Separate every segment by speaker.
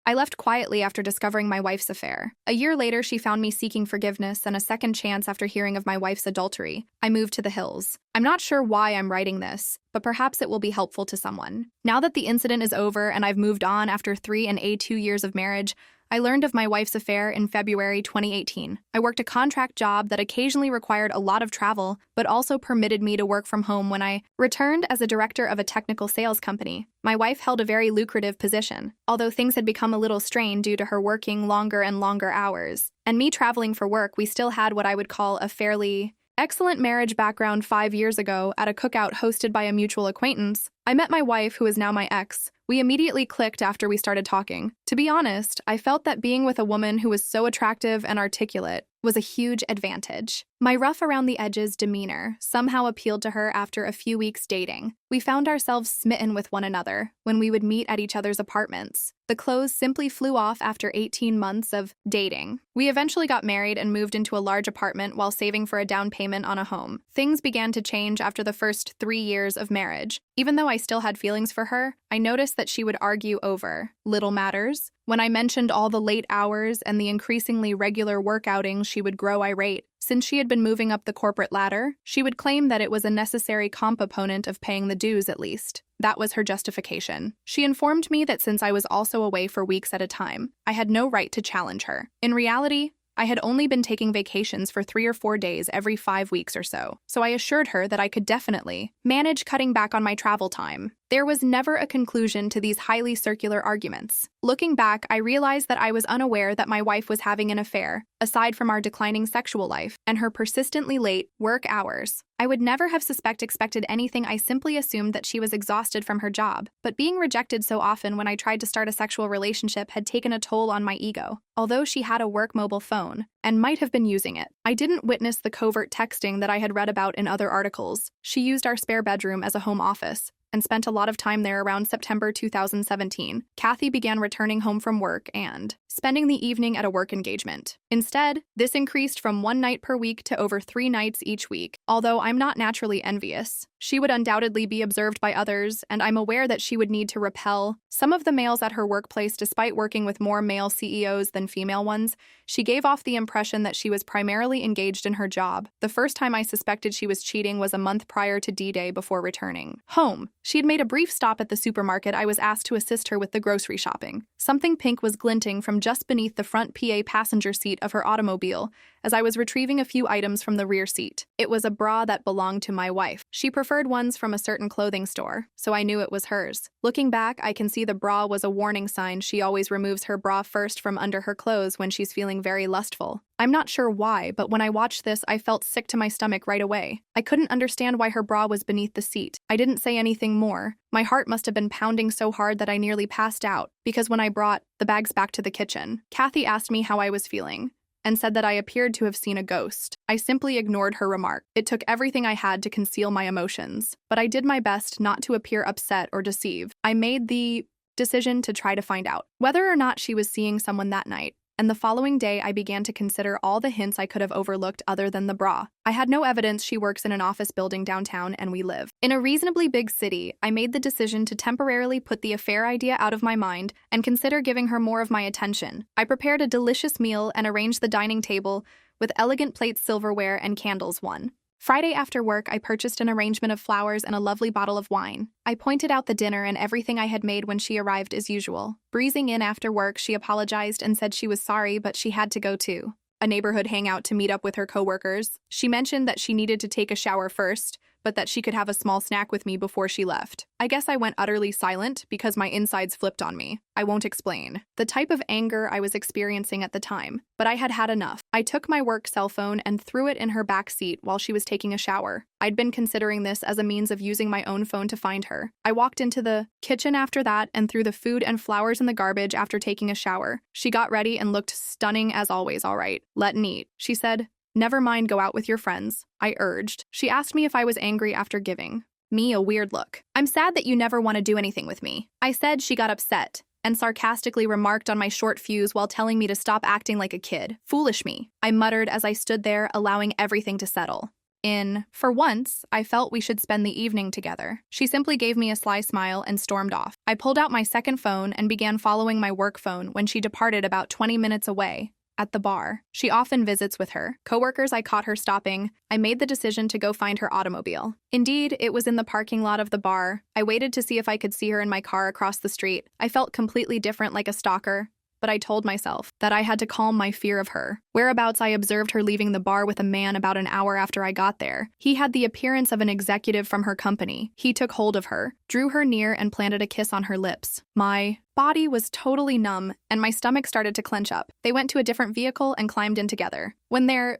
Speaker 1: I left quietly after discovering my wife's affair. A year later, she found me seeking forgiveness and a second chance after hearing of my wife's adultery. I moved to the hills. I'm not sure why I'm writing this, but perhaps it will be helpful to someone. Now that the incident is over and I've moved on after 2 years of marriage, I learned of my wife's affair in February 2018. I worked a contract job that occasionally required a lot of travel, but also permitted me to work from home when I returned as a director of a technical sales company. My wife held a very lucrative position, although things had become a little strained due to her working longer and longer hours. And me traveling for work, we still had what I would call a fairly excellent marriage background 5 years ago at a cookout hosted by a mutual acquaintance. I met my wife, who is now my ex. We immediately clicked after we started talking. To be honest, I felt that being with a woman who was so attractive and articulate was a huge advantage. My rough around the edges demeanor somehow appealed to her after a few weeks dating. We found ourselves smitten with one another when we would meet at each other's apartments. The clothes simply flew off after 18 months of dating. We eventually got married and moved into a large apartment while saving for a down payment on a home. Things began to change after the first 3 years of marriage. Even though I still had feelings for her, I noticed that she would argue over little matters. When I mentioned all the late hours and the increasingly regular work outings, she would grow irate. Since she had been moving up the corporate ladder, she would claim that it was a necessary component of paying the dues at least. That was her justification. She informed me that since I was also away for weeks at a time, I had no right to challenge her. In reality, I had only been taking vacations for 3 or 4 days every 5 weeks or so I assured her that I could definitely manage cutting back on my travel time. There was never a conclusion to these highly circular arguments. Looking back, I realized that I was unaware that my wife was having an affair, aside from our declining sexual life and her persistently late work hours. I would never have expected anything. I simply assumed that she was exhausted from her job, but being rejected so often when I tried to start a sexual relationship had taken a toll on my ego. Although she had a work mobile phone and might have been using it, I didn't witness the covert texting that I had read about in other articles. She used our spare bedroom as a home office and spent a lot of time there. Around September 2017, Kathy began returning home from work and spending the evening at a work engagement. Instead, this increased from 1 night per week to over 3 nights each week. Although I'm not naturally envious, she would undoubtedly be observed by others, and I'm aware that she would need to repel some of the males at her workplace. Despite working with more male CEOs than female ones, she gave off the impression that she was primarily engaged in her job. The first time I suspected she was cheating was a month prior to D-Day before returning home. She had made a brief stop at the supermarket. I was asked to assist her with the grocery shopping. Something pink was glinting from just beneath the front PA passenger seat of her automobile as I was retrieving a few items from the rear seat. It was a bra that belonged to my wife. She preferred ones from a certain clothing store, so I knew it was hers. Looking back, I can see the bra was a warning sign. She always removes her bra first from under her clothes when she's feeling very lustful. I'm not sure why, but when I watched this, I felt sick to my stomach right away. I couldn't understand why her bra was beneath the seat. I didn't say anything more. My heart must have been pounding so hard that I nearly passed out, because when I brought the bags back to the kitchen, Kathy asked me how I was feeling and said that I appeared to have seen a ghost. I simply ignored her remark. It took everything I had to conceal my emotions, but I did my best not to appear upset or deceived. I made the decision to try to find out whether or not she was seeing someone that night. And the following day, I began to consider all the hints I could have overlooked other than the bra. I had no evidence she works in an office building downtown and we live in a reasonably big city. I made the decision to temporarily put the affair idea out of my mind and consider giving her more of my attention. I prepared a delicious meal and arranged the dining table with elegant plates, silverware, and candles. One Friday after work, I purchased an arrangement of flowers and a lovely bottle of wine. I pointed out the dinner and everything I had made when she arrived as usual. Breezing in after work, she apologized and said she was sorry, but she had to go to a neighborhood hangout to meet up with her coworkers. She mentioned that she needed to take a shower first, but that she could have a small snack with me before she left. I guess I went utterly silent because my insides flipped on me. I won't explain the type of anger I was experiencing at the time, but I had had enough. I took my work cell phone and threw it in her back seat while she was taking a shower. I'd been considering this as a means of using my own phone to find her. I walked into the kitchen after that and threw the food and flowers in the garbage after taking a shower. She got ready and looked stunning as always. All right, let's eat, she said. Never mind, go out with your friends, I urged. She asked me if I was angry after giving me a weird look. I'm sad that you never want to do anything with me, I said. She got upset and sarcastically remarked on my short fuse while telling me to stop acting like a kid. Foolish me, I muttered as I stood there, allowing everything to settle. in. For once, I felt we should spend the evening together. She simply gave me a sly smile and stormed off. I pulled out my second phone and began following my work phone when she departed about 20 minutes away. At the bar. She often visits with her coworkers. I caught her stopping. I made the decision to go find her automobile. Indeed, it was in the parking lot of the bar. I waited to see if I could see her in my car across the street. I felt completely different, like a stalker, but I told myself that I had to calm my fear of her. Whereabouts, I observed her leaving the bar with a man about an hour after I got there. He had the appearance of an executive from her company. He took hold of her, drew her near, and planted a kiss on her lips. My body was totally numb, and my stomach started to clench up. They went to a different vehicle and climbed in together. When their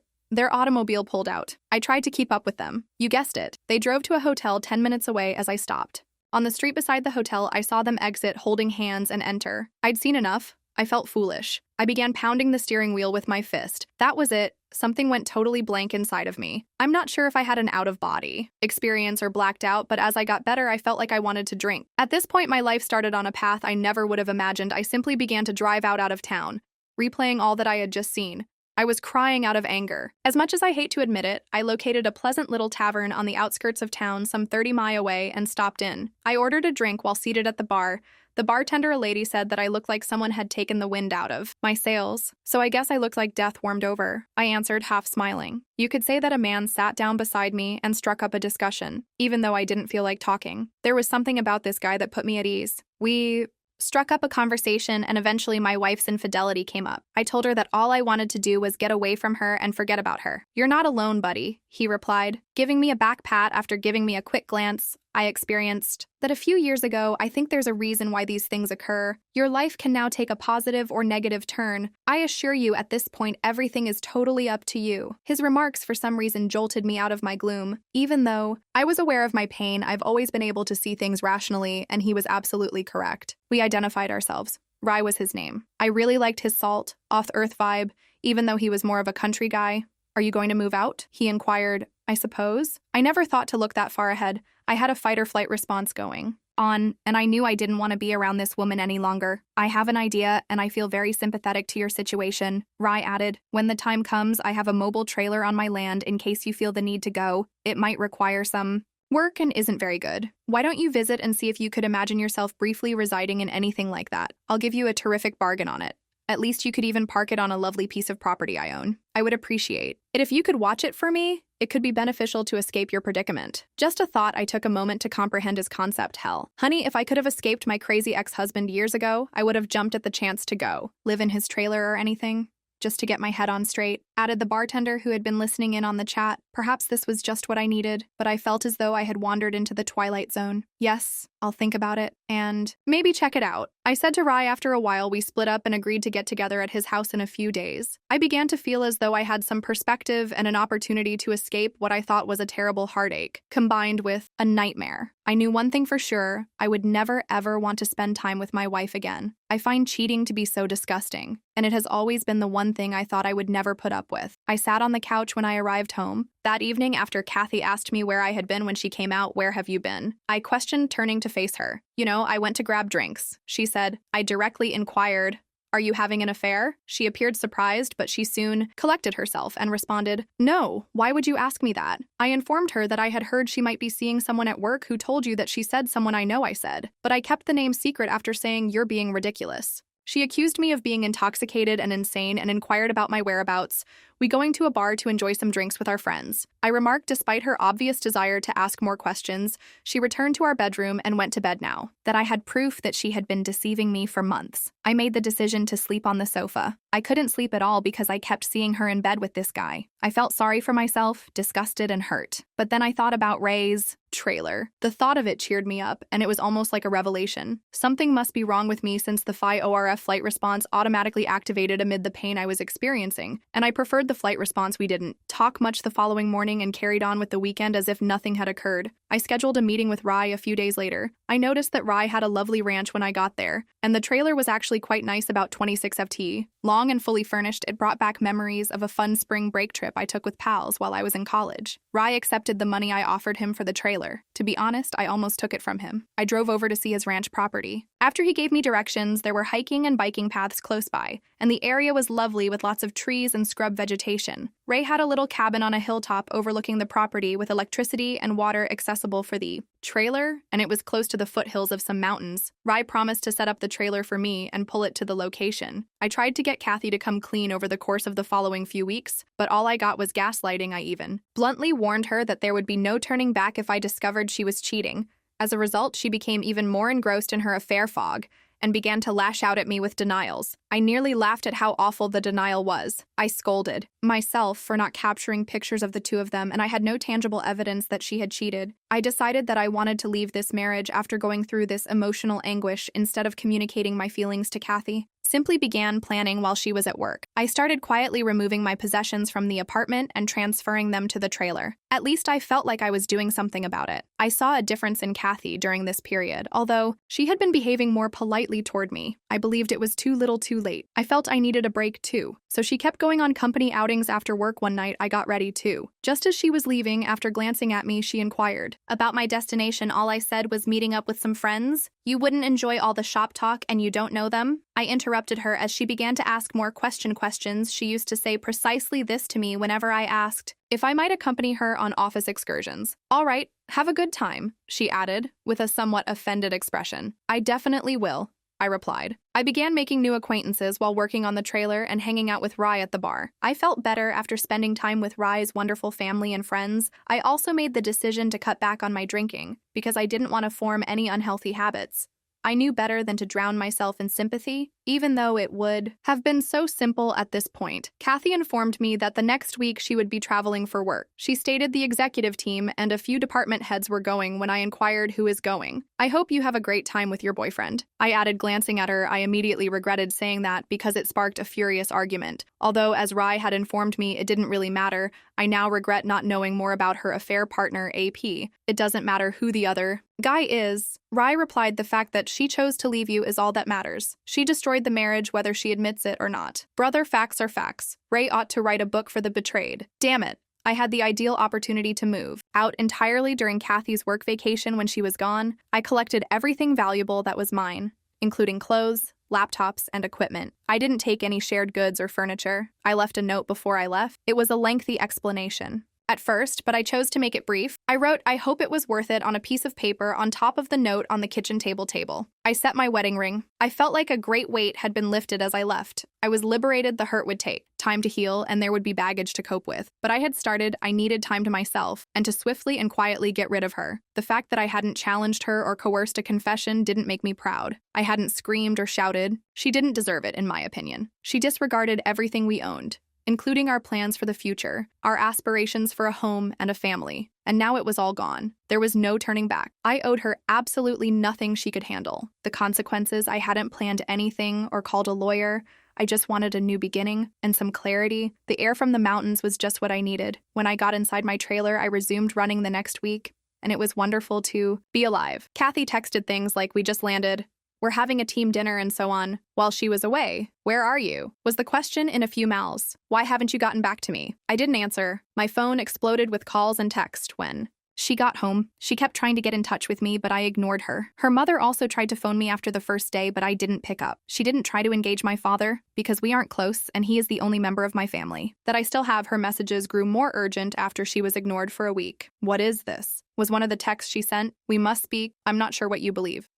Speaker 1: automobile pulled out, I tried to keep up with them. You guessed it. They drove to a hotel 10 minutes away as I stopped. On the street beside the hotel, I saw them exit, holding hands, and enter. I'd seen enough. I felt foolish. I began pounding the steering wheel with my fist. That was it. Something went totally blank inside of me. I'm not sure if I had an out-of-body experience or blacked out, but as I got better, I felt like I wanted to drink. At this point, my life started on a path I never would have imagined. I simply began to drive out of town, replaying all that I had just seen. I was crying out of anger. As much as I hate to admit it, I located a pleasant little tavern on the outskirts of town some 30 miles away and stopped in. I ordered a drink while seated at the bar. The bartender, a lady, said that I looked like someone had taken the wind out of my sails. So I guess I looked like death warmed over. I answered, half smiling. You could say that a man sat down beside me and struck up a discussion, even though I didn't feel like talking. There was something about this guy that put me at ease. We struck up a conversation, and eventually my wife's infidelity came up. I told her that all I wanted to do was get away from her and forget about her. You're not alone, buddy, he replied, giving me a back pat after giving me a quick glance. I experienced that a few years ago. I think there's a reason why these things occur. Your life can now take a positive or negative turn. I assure you, at this point, everything is totally up to you. His remarks for some reason jolted me out of my gloom. Even though I was aware of my pain, I've always been able to see things rationally, and he was absolutely correct. We identified ourselves. Rye was his name. I really liked his salt, off-earth vibe, even though he was more of a country guy. Are you going to move out? He inquired. I suppose. I never thought to look that far ahead. I had a fight-or-flight response going on, and I knew I didn't want to be around this woman any longer. I have an idea, and I feel very sympathetic to your situation, Rye added. When the time comes, I have a mobile trailer on my land in case you feel the need to go. It might require some work and isn't very good. Why don't you visit and see if you could imagine yourself briefly residing in anything like that? I'll give you a terrific bargain on it. At least you could even park it on a lovely piece of property I own. I would appreciate it if you could watch it for me. It could be beneficial to escape your predicament. Just a thought. I took a moment to comprehend his concept. Hell, honey, if I could have escaped my crazy ex-husband years ago, I would have jumped at the chance to go live in his trailer or anything, just to get my head on straight, added the bartender who had been listening in on the chat. Perhaps this was just what I needed, but I felt as though I had wandered into the twilight zone. Yes, I'll think about it, and maybe check it out. I said to Rye after a while. We split up and agreed to get together at his house in a few days. I began to feel as though I had some perspective and an opportunity to escape what I thought was a terrible heartache, combined with a nightmare. I knew one thing for sure. I would never ever want to spend time with my wife again. I find cheating to be so disgusting, and it has always been the one thing I thought I would never put up with. I sat on the couch when I arrived home. That evening, after Kathy asked me where I had been when she came out, "Where have you been?" I questioned, turning to face her. I went to grab drinks, she said. I directly inquired, "Are you having an affair?" She appeared surprised, but she soon collected herself and responded, "No, why would you ask me that?" I informed her that I had heard she might be seeing someone at work who told you that she said someone I know I said, but I kept the name secret after saying you're being ridiculous. She accused me of being intoxicated and insane and inquired about my whereabouts. We going to a bar to enjoy some drinks with our friends. I remarked despite her obvious desire to ask more questions. She returned to our bedroom and went to bed now. That I had proof that she had been deceiving me for months. I made the decision to sleep on the sofa. I couldn't sleep at all because I kept seeing her in bed with this guy. I felt sorry for myself, disgusted and hurt. But then I thought about Ray's trailer. The thought of it cheered me up, and it was almost like a revelation. Something must be wrong with me since the FI-ORF flight response automatically activated amid the pain I was experiencing, and I preferred the flight response. We didn't talk much the following morning and carried on with the weekend as if nothing had occurred. I scheduled a meeting with Rye a few days later. I noticed that Rye had a lovely ranch when I got there, and the trailer was actually quite nice, about 26 FT. Long and fully furnished, it brought back memories of a fun spring break trip I took with pals while I was in college. Rye accepted the money I offered him for the trailer. To be honest, I almost took it from him. I drove over to see his ranch property. After he gave me directions, there were hiking and biking paths close by, and the area was lovely with lots of trees and scrub vegetation. Ray had a little cabin on a hilltop overlooking the property with electricity and water accessible for the trailer, and it was close to the foothills of some mountains. Ray promised to set up the trailer for me and pull it to the location. I tried to get Kathy to come clean over the course of the following few weeks, but all I got was gaslighting. I even bluntly warned her that there would be no turning back if I discovered she was cheating. As a result, she became even more engrossed in her affair fog and began to lash out at me with denials. I nearly laughed at how awful the denial was. I scolded myself for not capturing pictures of the two of them, and I had no tangible evidence that she had cheated. I decided that I wanted to leave this marriage after going through this emotional anguish instead of communicating my feelings to Kathy. Simply began planning while she was at work. I started quietly removing my possessions from the apartment and transferring them to the trailer. At least I felt like I was doing something about it. I saw a difference in Kathy during this period, although she had been behaving more politely toward me. I believed it was too little too late. I felt I needed a break too. So she kept going on company outings after work. One night I got ready too. Just as she was leaving, after glancing at me, she inquired about my destination. All I said was meeting up with some friends. You wouldn't enjoy all the shop talk and you don't know them? I interrupted her as she began to ask more questions. She used to say precisely this to me whenever I asked if I might accompany her on office excursions. All right, have a good time, she added, with a somewhat offended expression. I definitely will, I replied. I began making new acquaintances while working on the trailer and hanging out with Rai at the bar. I felt better after spending time with Rai's wonderful family and friends. I also made the decision to cut back on my drinking because I didn't want to form any unhealthy habits. I knew better than to drown myself in sympathy, even though it would have been so simple at this point. Kathy informed me that the next week she would be traveling for work. She stated the executive team and a few department heads were going when I inquired who is going. I hope you have a great time with your boyfriend. I added, glancing at her. I immediately regretted saying that because it sparked a furious argument. Although, as Rai had informed me, it didn't really matter, I now regret not knowing more about her affair partner, AP. It doesn't matter who the other guy is. Rai replied, the fact that she chose to leave you is all that matters. She destroyed the marriage whether she admits it or not. Brother, facts are facts. Ray ought to write a book for the betrayed. Damn it. I had the ideal opportunity to move out entirely during Kathy's work vacation. When she was gone, I collected everything valuable that was mine, including clothes, laptops, and equipment. I didn't take any shared goods or furniture. I left a note before I left. It was a lengthy explanation at first, but I chose to make it brief. I wrote, I hope it was worth it, on a piece of paper on top of the note on the kitchen table. I set my wedding ring. I felt like a great weight had been lifted as I left. I was liberated. The hurt would take time to heal, and there would be baggage to cope with. But I needed time to myself, and to swiftly and quietly get rid of her. The fact that I hadn't challenged her or coerced a confession didn't make me proud. I hadn't screamed or shouted. She didn't deserve it, in my opinion. She disregarded everything we owned, including our plans for the future, our aspirations for a home and a family. And now it was all gone. There was no turning back. I owed her absolutely nothing she could handle. The consequences, I hadn't planned anything or called a lawyer. I just wanted a new beginning and some clarity. The air from the mountains was just what I needed. When I got inside my trailer, I resumed running the next week, and it was wonderful to be alive. Kathy texted things like, we just landed, we're having a team dinner, and so on. While she was away, where are you? Was the question in a few mouths. Why haven't you gotten back to me? I didn't answer. My phone exploded with calls and text when she got home. She kept trying to get in touch with me, but I ignored her. Her mother also tried to phone me after the first day, but I didn't pick up. She didn't try to engage my father because we aren't close, and he is the only member of my family that I still have. Her messages grew more urgent after she was ignored for a week. What is this? Was one of the texts she sent. We must speak. I'm not sure what you believe.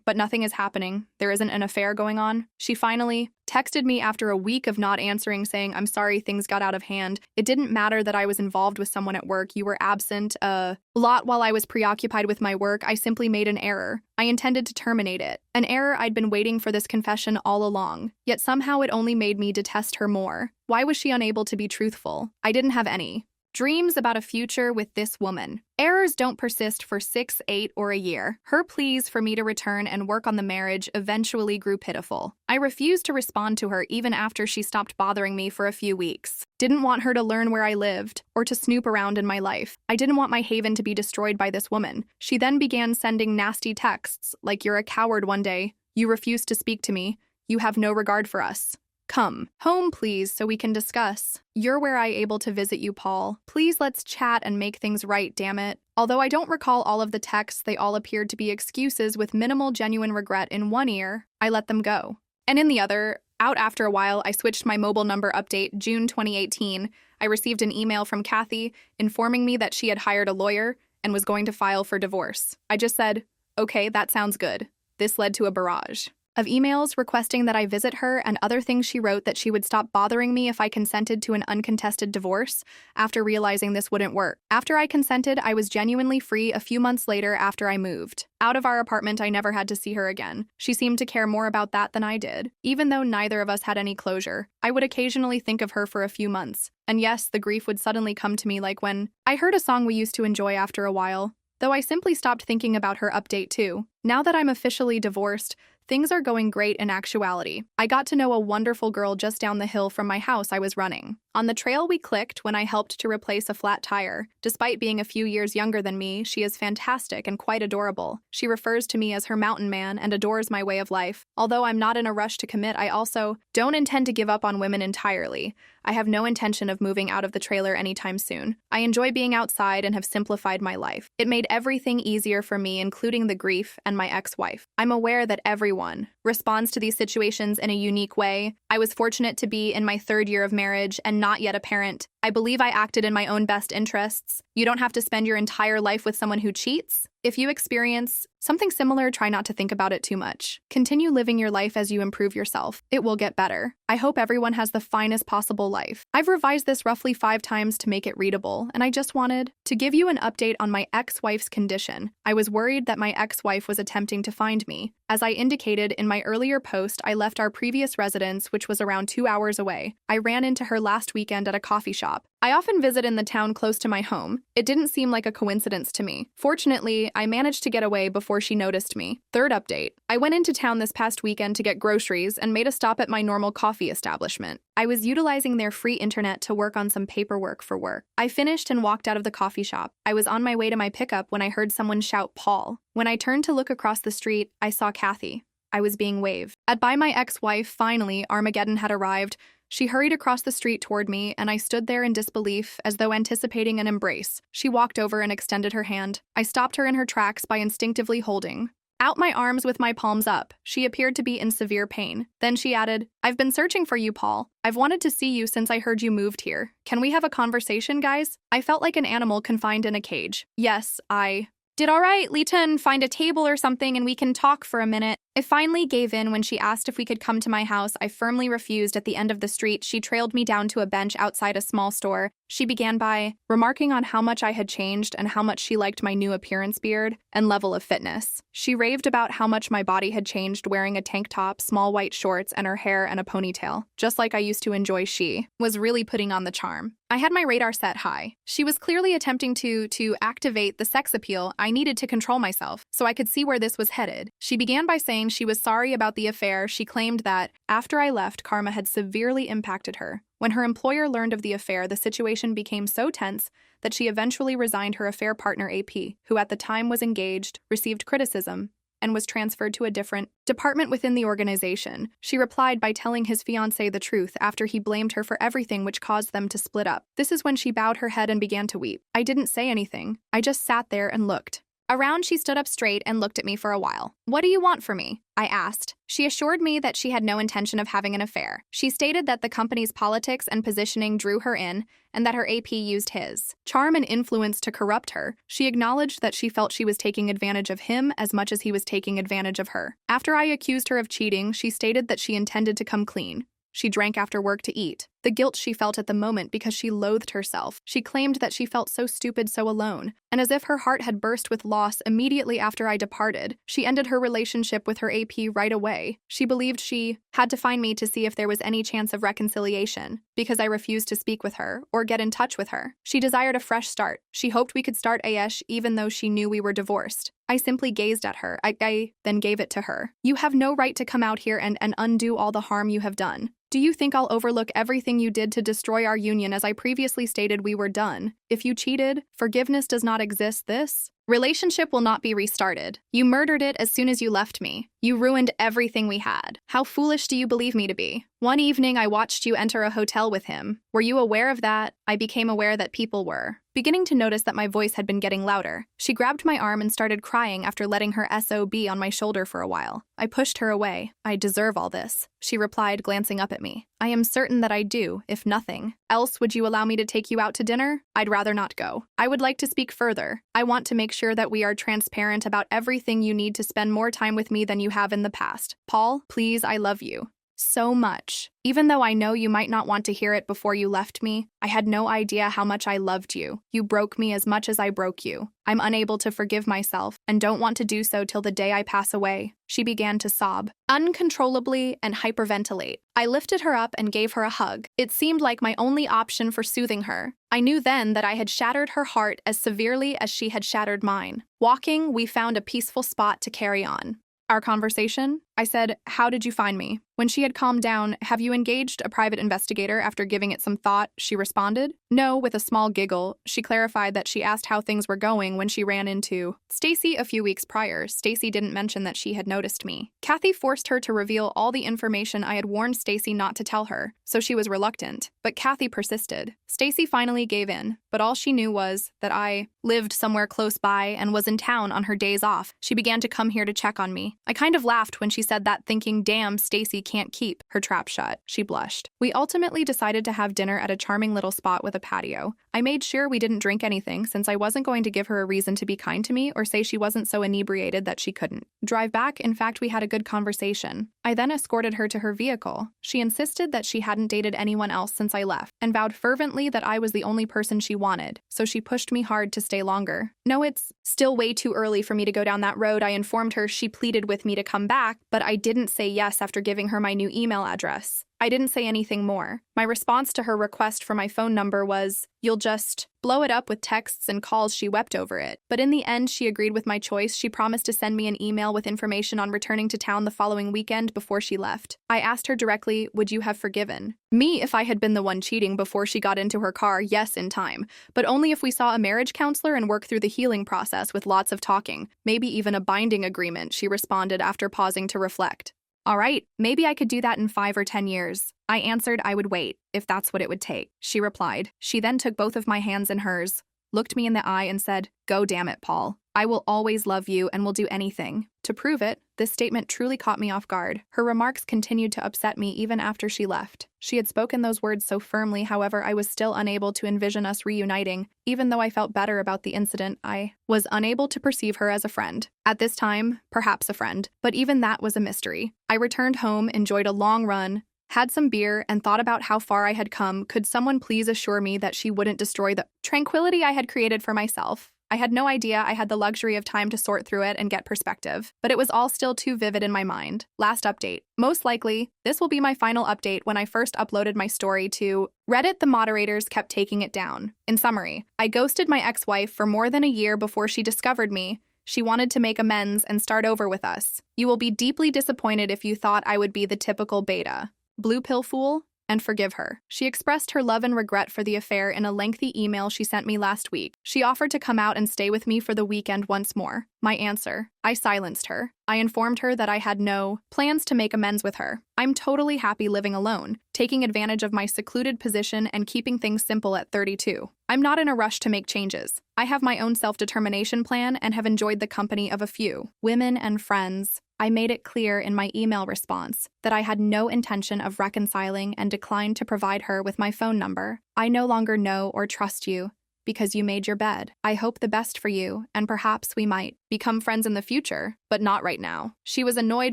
Speaker 1: But nothing is happening. There isn't an affair going on. She finally texted me after a week of not answering, saying, I'm sorry, things got out of hand. It didn't matter that I was involved with someone at work. You were absent a lot while I was preoccupied with my work. I simply made an error. I intended to terminate it. An error. I'd been waiting for this confession all along. Yet somehow it only made me detest her more. Why was she unable to be truthful? I didn't have any dreams about a future with this woman. Errors don't persist for 6, 8, or a year. Her pleas for me to return and work on the marriage eventually grew pitiful. I refused to respond to her even after she stopped bothering me for a few weeks. Didn't want her to learn where I lived or to snoop around in my life. I didn't want my haven to be destroyed by this woman. She then began sending nasty texts like, you're a coward one day. You refuse to speak to me. You have no regard for us. Come home, please, so we can discuss. You're where I able to visit you, Paul. Please, let's chat and make things right, damn it. Although I don't recall all of the texts, they all appeared to be excuses with minimal genuine regret. In one ear, I let them go, and in the other, Out after a while, I switched my mobile number update, June 2018. I received an email from Kathy informing me that she had hired a lawyer and was going to file for divorce. I just said, okay, that sounds good. This led to a barrage of emails requesting that I visit her, and other things she wrote that she would stop bothering me if I consented to an uncontested divorce after realizing this wouldn't work. After I consented, I was genuinely free a few months later after I moved. Out of our apartment, I never had to see her again. She seemed to care more about that than I did. Even though neither of us had any closure, I would occasionally think of her for a few months. And yes, the grief would suddenly come to me, like when I heard a song we used to enjoy after a while. Though I simply stopped thinking about her update too. Now that I'm officially divorced, things are going great in actuality. I got to know a wonderful girl just down the hill from my house I was running. On the trail we clicked when I helped to replace a flat tire. Despite being a few years younger than me, she is fantastic and quite adorable. She refers to me as her mountain man and adores my way of life. Although I'm not in a rush to commit, I also don't intend to give up on women entirely. I have no intention of moving out of the trailer anytime soon. I enjoy being outside and have simplified my life. It made everything easier for me, including the grief and my ex-wife. I'm aware that everyone responds to these situations in a unique way. I was fortunate to be in my 3rd year of marriage and not yet a parent. I believe I acted in my own best interests. You don't have to spend your entire life with someone who cheats. If you experience something similar, try not to think about it too much. Continue living your life as you improve yourself. It will get better. I hope everyone has the finest possible life. I've revised this roughly 5 times to make it readable, and I just wanted to give you an update on my ex-wife's condition. I was worried that my ex-wife was attempting to find me. As I indicated in my earlier post, I left our previous residence, which was around 2 hours away. I ran into her last weekend at a coffee shop. I often visit in the town close to my home. It didn't seem like a coincidence to me. Fortunately, I managed to get away before she noticed me. 3rd update. I went into town this past weekend to get groceries and made a stop at my normal coffee establishment. I was utilizing their free internet to work on some paperwork for work. I finished and walked out of the coffee shop. I was on my way to my pickup when I heard someone shout, "Paul." When I turned to look across the street, I saw Kathy. I was being waved at by my ex-wife. Finally, Armageddon had arrived. She hurried across the street toward me, and I stood there in disbelief, as though anticipating an embrace. She walked over and extended her hand. I stopped her in her tracks by instinctively holding out my arms with my palms up. She appeared to be in severe pain. Then she added, "I've been searching for you, Paul. I've wanted to see you since I heard you moved here. Can we have a conversation, guys?" I felt like an animal confined in a cage. Yes, I did. All right, Leighton, find a table or something and we can talk for a minute. I finally gave in when she asked if we could come to my house. I firmly refused. At the end of the street, she trailed me down to a bench outside a small store. She began by remarking on how much I had changed and how much she liked my new appearance, beard, and level of fitness. She raved about how much my body had changed, wearing a tank top, small white shorts, and her hair and a ponytail. Just like I used to enjoy, she was really putting on the charm. I had my radar set high. She was clearly attempting to activate the sex appeal. I needed to control myself so I could see where this was headed. She began by saying she was sorry about the affair. She claimed that after I left, karma had severely impacted her. When her employer learned of the affair, the situation became so tense that she eventually resigned her affair partner, AP, who at the time was engaged, received criticism, and was transferred to a different department within the organization. She replied by telling his fiancé the truth after he blamed her for everything, which caused them to split up. This is when she bowed her head and began to weep. I didn't say anything. I just sat there and looked around. She stood up straight and looked at me for a while. "What do you want from me?" I asked. She assured me that she had no intention of having an affair. She stated that the company's politics and positioning drew her in, and that her AP used his charm and influence to corrupt her. She acknowledged that she felt she was taking advantage of him as much as he was taking advantage of her. After I accused her of cheating, she stated that she intended to come clean. She drank after work to eat. The guilt she felt at the moment because she loathed herself. She claimed that she felt so stupid, so alone, and as if her heart had burst with loss immediately after I departed. She ended her relationship with her AP right away. She believed she had to find me to see if there was any chance of reconciliation, because I refused to speak with her or get in touch with her. She desired a fresh start. She hoped we could start AEsh even though she knew we were divorced. I simply gazed at her. I then gave it to her. "You have no right to come out here and undo all the harm you have done. Do you think I'll overlook everything you did to destroy our union? As I previously stated, we were done. If you cheated, forgiveness does not exist. This Relationship will not be restarted. You murdered it as soon as you left me. You ruined everything we had. How foolish do you believe me to be? One evening, I watched you enter a hotel with him. Were you aware of that? I became aware that people were. Beginning to notice that my voice had been getting louder, she grabbed my arm and started crying after letting her SOB on my shoulder for a while. I pushed her away. I deserve all this, she replied, glancing up at me. I am certain that I do, if nothing. Else, would you allow me to take you out to dinner? I'd rather not go. I would like to speak further. I want to make sure that we are transparent about everything. You need to spend more time with me than you have in the past. Paul, please, I love you so much. Even though I know you might not want to hear it before you left me, I had no idea how much I loved you. You broke me as much as I broke you. I'm unable to forgive myself and don't want to do so till the day I pass away. She began to sob uncontrollably and hyperventilate. I lifted her up and gave her a hug. It seemed like my only option for soothing her. I knew then that I had shattered her heart as severely as she had shattered mine. Walking, we found a peaceful spot to carry on our conversation. I said, "How did you find me?" When she had calmed down, "Have you engaged a private investigator?" After giving it some thought, she responded, "No," with a small giggle. She clarified that she asked how things were going when she ran into Stacy a few weeks prior. Stacy didn't mention that she had noticed me. Kathy forced her to reveal all the information I had warned Stacy not to tell her, so she was reluctant. But Kathy persisted. Stacy finally gave in, but all she knew was that I lived somewhere close by and was in town on her days off. She began to come here to check on me. I kind of laughed when she said that, thinking, damn, Stacy can't keep her trap shut. She blushed. We ultimately decided to have dinner at a charming little spot with a patio. I made sure we didn't drink anything since I wasn't going to give her a reason to be kind to me or say she wasn't so inebriated that she couldn't drive back. In fact, we had a good conversation. I then escorted her to her vehicle. She insisted that she hadn't dated anyone else since I left and vowed fervently that I was the only person she wanted, so she pushed me hard to stay longer. No, it's still way too early for me to go down that road, I informed her. She pleaded with me to come back, but I didn't say yes after giving her my new email address. I didn't say anything more. My response to her request for my phone number was, "You'll just blow it up with texts and calls." She wept over it. But in the end, she agreed with my choice. She promised to send me an email with information on returning to town the following weekend before she left. I asked her directly, "Would you have forgiven me if I had been the one cheating before she got into her car?" Yes, in time, but only if we saw a marriage counselor and worked through the healing process with lots of talking, maybe even a binding agreement, she responded after pausing to reflect. All right, maybe I could do that in 5 or 10 years. I answered I would wait, if that's what it would take. She replied. She then took both of my hands in hers, looked me in the eye and said, "Go damn it, Paul. I will always love you and will do anything." To prove it, this statement truly caught me off guard. Her remarks continued to upset me even after she left. She had spoken those words so firmly, however, I was still unable to envision us reuniting. Even though I felt better about the incident, I was unable to perceive her as a friend. At this time, perhaps a friend, but even that was a mystery. I returned home, enjoyed a long run, had some beer, and thought about how far I had come. Could someone please assure me that she wouldn't destroy the tranquility I had created for myself? I had no idea I had the luxury of time to sort through it and get perspective, but it was all still too vivid in my mind. Last update. Most likely, this will be my final update. When I first uploaded my story to Reddit, the moderators kept taking it down. In summary, I ghosted my ex-wife for more than a year before she discovered me. She wanted to make amends and start over with us. You will be deeply disappointed if you thought I would be the typical beta blue pill fool, and forgive her. She expressed her love and regret for the affair in a lengthy email she sent me last week. She offered to come out and stay with me for the weekend once more. My answer: I silenced her. I informed her that I had no plans to make amends with her. I'm totally happy living alone, taking advantage of my secluded position and keeping things simple at 32. I'm not in a rush to make changes. I have my own self-determination plan and have enjoyed the company of a few women and friends. I made it clear in my email response that I had no intention of reconciling and declined to provide her with my phone number. I no longer know or trust you because you made your bed. I hope the best for you, and perhaps we might become friends in the future, but not right now. She was annoyed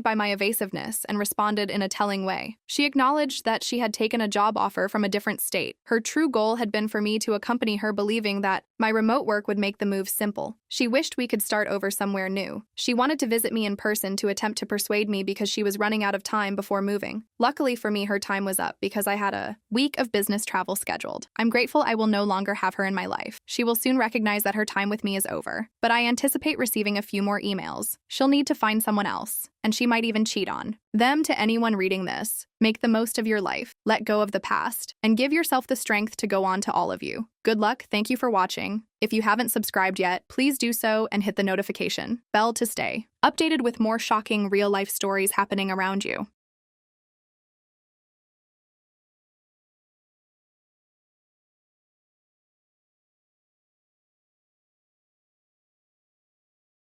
Speaker 1: by my evasiveness and responded in a telling way. She acknowledged that she had taken a job offer from a different state. Her true goal had been for me to accompany her, believing that my remote work would make the move simple. She wished we could start over somewhere new. She wanted to visit me in person to attempt to persuade me because she was running out of time before moving. Luckily for me, her time was up because I had a week of business travel scheduled. I'm grateful I will no longer have her in my life. She will soon recognize that her time with me is over, but I anticipate receiving receiving a few more emails. She'll need to find someone else, and she might even cheat on them. To anyone reading this, make the most of your life, let go of the past, and give yourself the strength to go on. To all of you, good luck. Thank you for watching. If you haven't subscribed yet, please do so and hit the notification bell to stay updated with more shocking real-life stories happening around you.